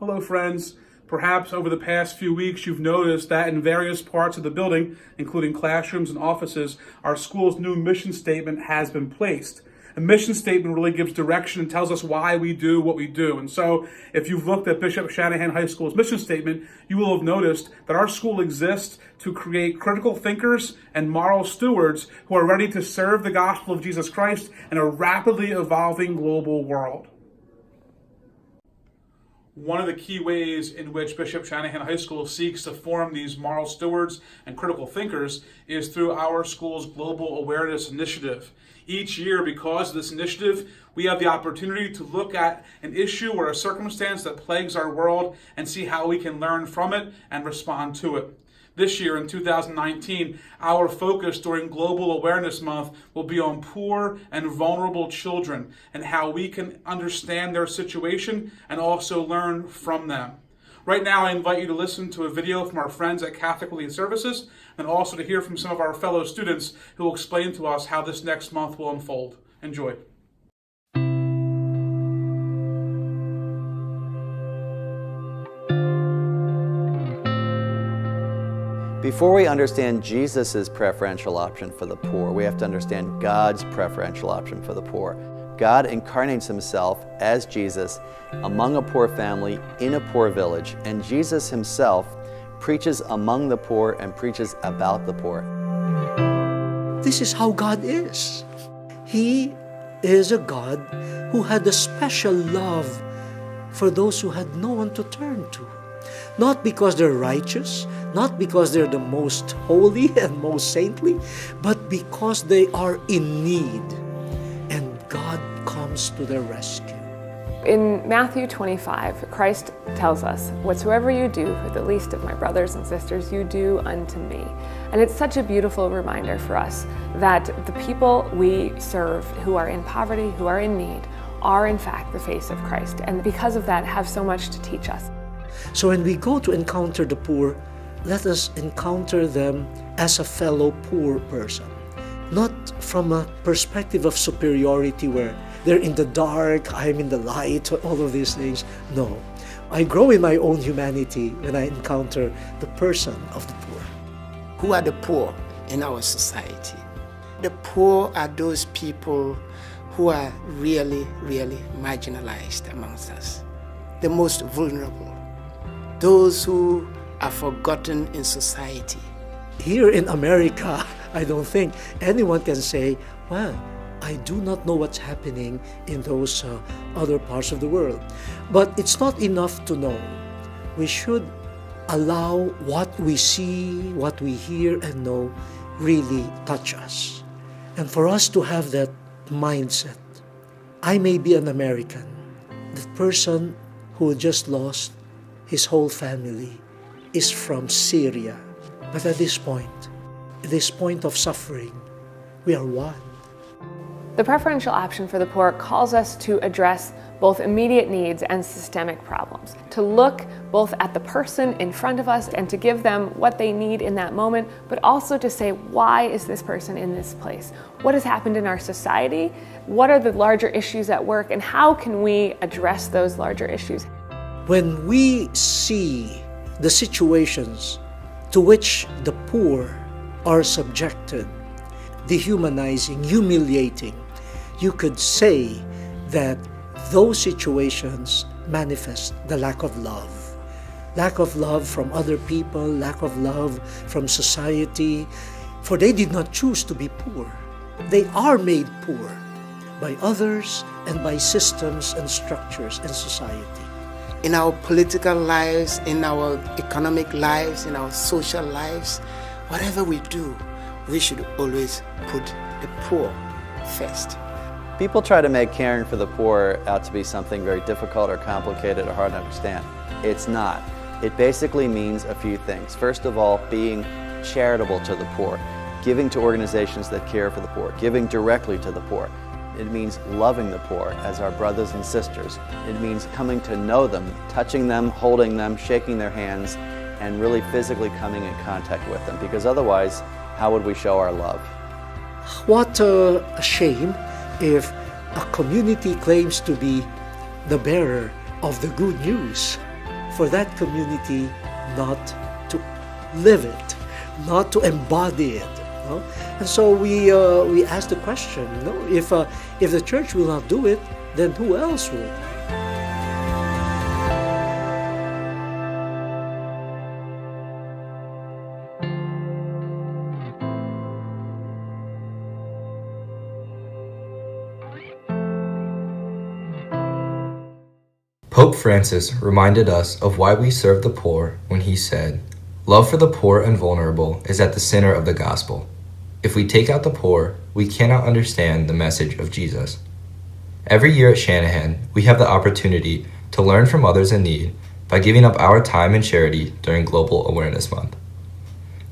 Hello, friends. Perhaps over the past few weeks, you've noticed that in various parts of the building, including classrooms and offices, our school's new mission statement has been placed. A mission statement really gives direction and tells us why we do what we do. And so, if you've looked at Bishop Shanahan High School's mission statement, you will have noticed that our school exists to create critical thinkers and moral stewards who are ready to serve the gospel of Jesus Christ in a rapidly evolving global world. One of the key ways in which Bishop Shanahan High School seeks to form these moral stewards and critical thinkers is through our school's Global Awareness Initiative. Each year, because of this initiative, we have the opportunity to look at an issue or a circumstance that plagues our world and see how we can learn from it and respond to it. This year, in 2019, our focus during Global Awareness Month will be on poor and vulnerable children and how we can understand their situation and also learn from them. Right now, I invite you to listen to a video from our friends at Catholic Relief Services and also to hear from some of our fellow students who will explain to us how this next month will unfold. Enjoy. Before we understand Jesus' preferential option for the poor, we have to understand God's preferential option for the poor. God incarnates himself as Jesus among a poor family in a poor village, and Jesus himself preaches among the poor and preaches about the poor. This is how God is. He is a God who had a special love for those who had no one to turn to. Not because they're righteous, not because they're the most holy and most saintly, but because they are in need, and God comes to their rescue. In Matthew 25, Christ tells us, "Whatsoever you do for the least of my brothers and sisters, you do unto me." And it's such a beautiful reminder for us that the people we serve who are in poverty, who are in need, are in fact the face of Christ, and because of that have so much to teach us. So when we go to encounter the poor, let us encounter them as a fellow poor person. Not from a perspective of superiority where they're in the dark, I'm in the light, all of these things. No, I grow in my own humanity when I encounter the person of the poor. Who are the poor in our society? The poor are those people who are really, really marginalized amongst us. The most vulnerable. Those who are forgotten in society. Here in America, I don't think anyone can say, well, I do not know what's happening in those other parts of the world. But it's not enough to know. We should allow what we see, what we hear and know really touch us. And for us to have that mindset, I may be an American, the person who just lost his whole family is from Syria. But at this point of suffering, we are one. The preferential option for the poor calls us to address both immediate needs and systemic problems, to look both at the person in front of us and to give them what they need in that moment, but also to say, why is this person in this place? What has happened in our society? What are the larger issues at work, and how can we address those larger issues? When we see the situations to which the poor are subjected, dehumanizing, humiliating, you could say that those situations manifest the lack of love. Lack of love from other people, lack of love from society, for they did not choose to be poor. They are made poor by others and by systems and structures and society. In our political lives, in our economic lives, in our social lives, whatever we do, we should always put the poor first. People try to make caring for the poor out to be something very difficult or complicated or hard to understand. It's not. It basically means a few things. First of all, being charitable to the poor, giving to organizations that care for the poor, giving directly to the poor. It means loving the poor as our brothers and sisters. It means coming to know them, touching them, holding them, shaking their hands, and really physically coming in contact with them, because otherwise, how would we show our love? What a shame if a community claims to be the bearer of the good news, for that community not to live it, not to embody it. And so we ask the question, if the church will not do it, then who else will? Pope Francis reminded us of why we serve the poor when he said, "Love for the poor and vulnerable is at the center of the gospel. If we take out the poor, we cannot understand the message of Jesus." Every year at Shanahan, we have the opportunity to learn from others in need by giving up our time and charity during Global Awareness Month.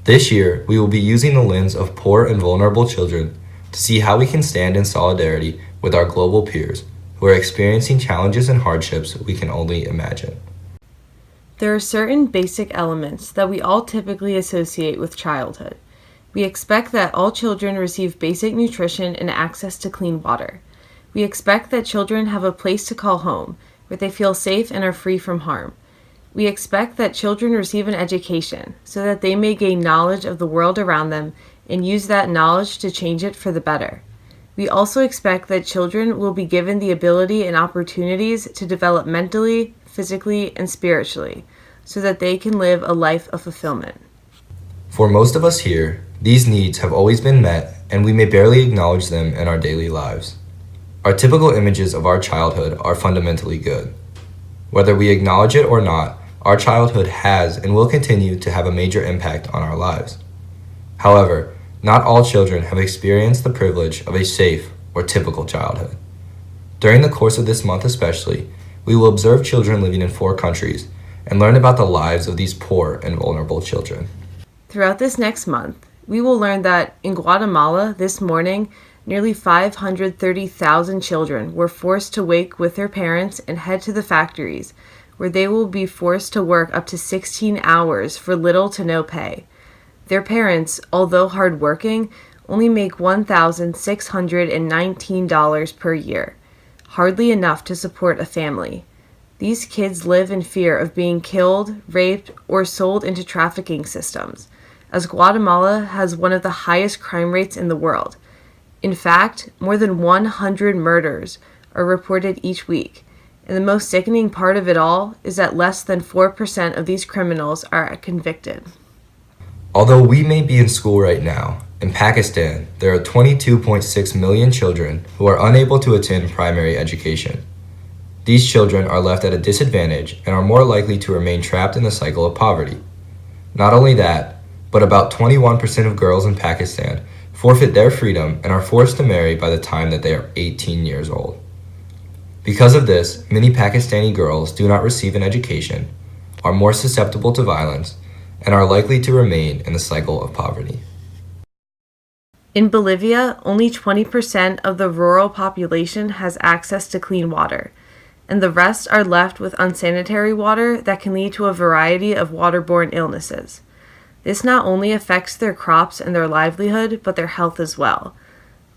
This year, we will be using the lens of poor and vulnerable children to see how we can stand in solidarity with our global peers who are experiencing challenges and hardships we can only imagine. There are certain basic elements that we all typically associate with childhood. We expect that all children receive basic nutrition and access to clean water. We expect that children have a place to call home, where they feel safe and are free from harm. We expect that children receive an education so that they may gain knowledge of the world around them and use that knowledge to change it for the better. We also expect that children will be given the ability and opportunities to develop mentally, physically, and spiritually so that they can live a life of fulfillment. For most of us here, these needs have always been met, and we may barely acknowledge them in our daily lives. Our typical images of our childhood are fundamentally good. Whether we acknowledge it or not, our childhood has and will continue to have a major impact on our lives. However, not all children have experienced the privilege of a safe or typical childhood. During the course of this month especially, we will observe children living in 4 countries and learn about the lives of these poor and vulnerable children. Throughout this next month, we will learn that in Guatemala this morning, nearly 530,000 children were forced to wake with their parents and head to the factories, where they will be forced to work up to 16 hours for little to no pay. Their parents, although hardworking, only make $1,619 per year, hardly enough to support a family. These kids live in fear of being killed, raped, or sold into trafficking systems, as Guatemala has one of the highest crime rates in the world. In fact, more than 100 murders are reported each week, and the most sickening part of it all is that less than 4% of these criminals are convicted. Although we may be in school right now, in Pakistan, there are 22.6 million children who are unable to attend primary education. These children are left at a disadvantage and are more likely to remain trapped in the cycle of poverty. Not only that, but about 21% of girls in Pakistan forfeit their freedom and are forced to marry by the time that they are 18 years old. Because of this, many Pakistani girls do not receive an education, are more susceptible to violence, and are likely to remain in the cycle of poverty. In Bolivia, only 20% of the rural population has access to clean water, and the rest are left with unsanitary water that can lead to a variety of waterborne illnesses. This not only affects their crops and their livelihood, but their health as well.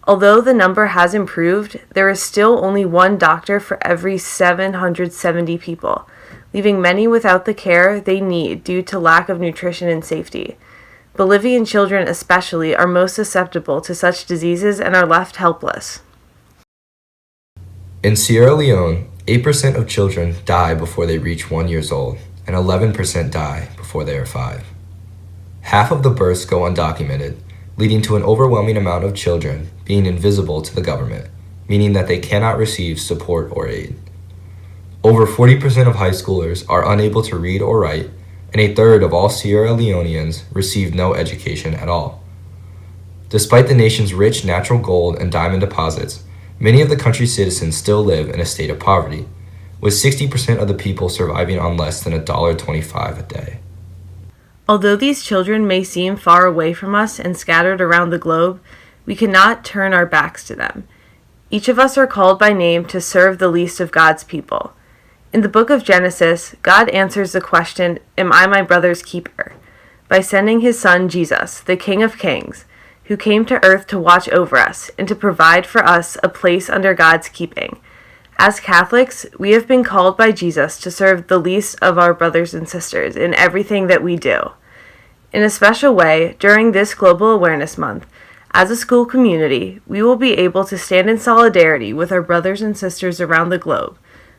Although the number has improved, there is still only 1 doctor for every 770 people, leaving many without the care they need due to lack of nutrition and safety. Bolivian children especially are most susceptible to such diseases and are left helpless. In Sierra Leone, 8% of children die before they reach 1 year old, and 11% die before they are 5. Half of the births go undocumented, leading to an overwhelming amount of children being invisible to the government, meaning that they cannot receive support or aid. Over 40% of high schoolers are unable to read or write, and a third of all Sierra Leoneans receive no education at all. Despite the nation's rich natural gold and diamond deposits, many of the country's citizens still live in a state of poverty, with 60% of the people surviving on less than $1.25 a day. Although these children may seem far away from us and scattered around the globe, we cannot turn our backs to them. Each of us are called by name to serve the least of God's people. In the book of Genesis, God answers the question, "Am I my brother's keeper?" by sending his son Jesus, the King of Kings, who came to earth to watch over us and to provide for us a place under God's keeping. As Catholics, we have been called by Jesus to serve the least of our brothers and sisters in everything that we do. In a special way, during this Global Awareness Month, as a school community, we will be able to stand in solidarity with our brothers and sisters around the globe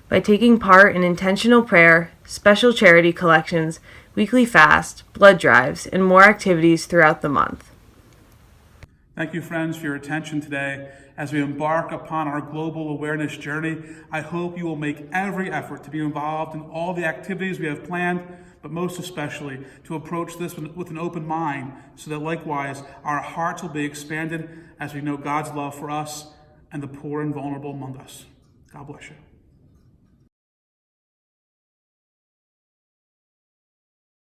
by taking part in intentional prayer, special charity collections, weekly fast, blood drives, and more activities throughout the month. Thank you, friends, for your attention today. As we embark upon our global awareness journey, I hope you will make every effort to be involved in all the activities we have planned, but most especially to approach this with an open mind, so that likewise our hearts will be expanded as we know God's love for us and the poor and vulnerable among us. God bless you.